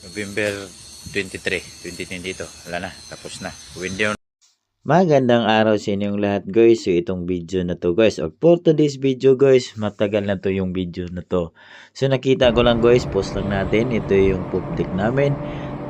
November 23, 2022. Wala na, tapos na. Window. Magandang araw sa inyong lahat guys. So itong video na to guys, or for today's video guys, matagal na to yung video na to. So nakita ko lang guys, post lang natin. Ito yung pop deck namin.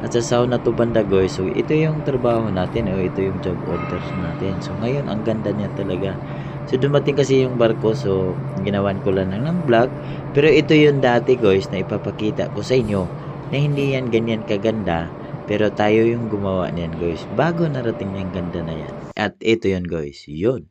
At sa sauna to banda guys. So ito yung trabaho natin o ito yung job orders natin. So ngayon ang ganda niya talaga. So dumating kasi yung barko, so ginawan ko lang ng vlog. Pero ito yung dati guys na ipapakita ko sa inyo na hindi yan ganyan kaganda. Pero tayo yung gumawa niyan guys. Bago narating yung ganda na yan. At ito yun guys. Yun.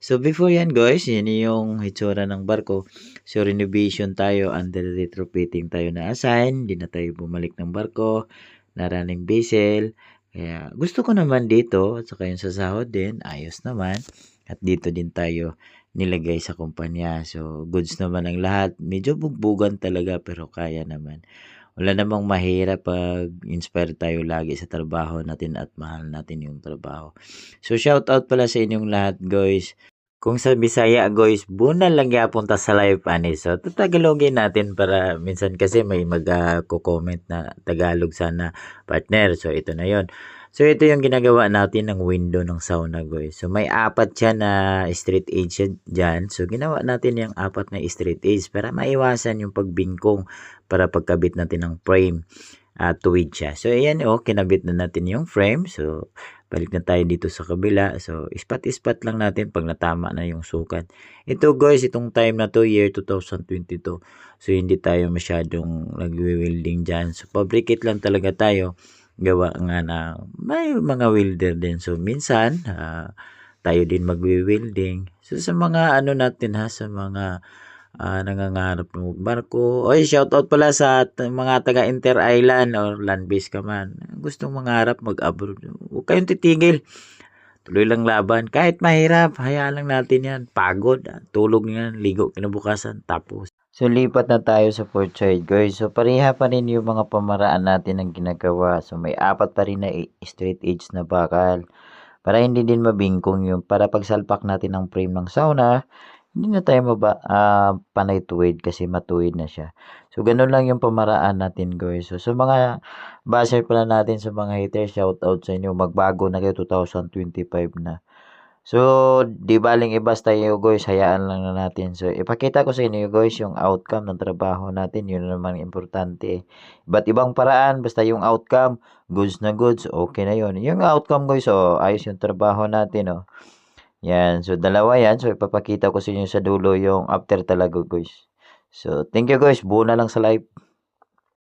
So before yan guys, yan yung hitsura ng barko. So renovation tayo, under retrofitting tayo na assign. Hindi na tayo bumalik ng barko na running vessel. Kaya gusto ko naman dito at saka yung sa sahod din, ayos naman. At dito din tayo nilagay sa kumpanya. So goods naman ang lahat. Medyo bugbugan talaga pero kaya naman. Wala namang mahirap pag inspire tayo lagi sa trabaho natin at mahal natin yung trabaho. So shout out pala sa inyong lahat guys. Kung sa Bisaya guys, buna lang yapon ta sa live ani. So tatagalogin natin para minsan kasi may mag-comment na Tagalog sana partner. So ito na yon. So ito yung ginagawa natin ng window ng sauna guys. So may apat siya na straight edge dyan. So ginawa natin yung apat na straight edge para maiwasan yung pagbingkong para pagkabit natin ng frame. Tuwid siya. So ayan kinabit na natin yung frame. So balik na tayo dito sa kabila. So ispat-ispat lang natin pag natama na yung sukat. Ito guys, itong time na to, year 2022. So hindi tayo masyadong nagwi-welding dyan. So fabricate lang talaga tayo. Gawa nga na may mga welder din. So minsan tayo din magwi-welding. So sa mga natin sa mga nangangarap ng barko. Oy, shout out pala sa mga taga Inter Island or land base ka man. Gustong mangarap mag-abroad. Huwag kayong titigil. Tuloy lang laban. Kahit mahirap, hayaan lang natin yan. Pagod, tulog yan, ligo kinabukasan, tapos. So, lipat na tayo sa port side, guys. So, pareha pa rin yung mga pamaraan natin ang ginagawa. So, may apat pa rin na straight edge na bakal. Para hindi din mabingkong yung, para pagsalpak natin ng frame ng sauna, hindi na tayo panay tuwid kasi matuwid na siya. So, ganun lang yung pamaraan natin, guys. So, sa mga baser pala natin sa mga haters, shout out sa inyo. Magbago na kayo 2025 na. So, di baling ibas tayo guys, hayaan lang na natin. So, ipakita ko sa inyo guys yung outcome ng trabaho natin. Yun naman importante. Iba't ibang paraan, basta yung outcome, goods na goods, okay na yun. Yung outcome guys, ayos yung trabaho natin. Yan, so dalawa yan. So, ipapakita ko sa inyo sa dulo yung after talaga guys. So, thank you guys. Buo na lang sa live.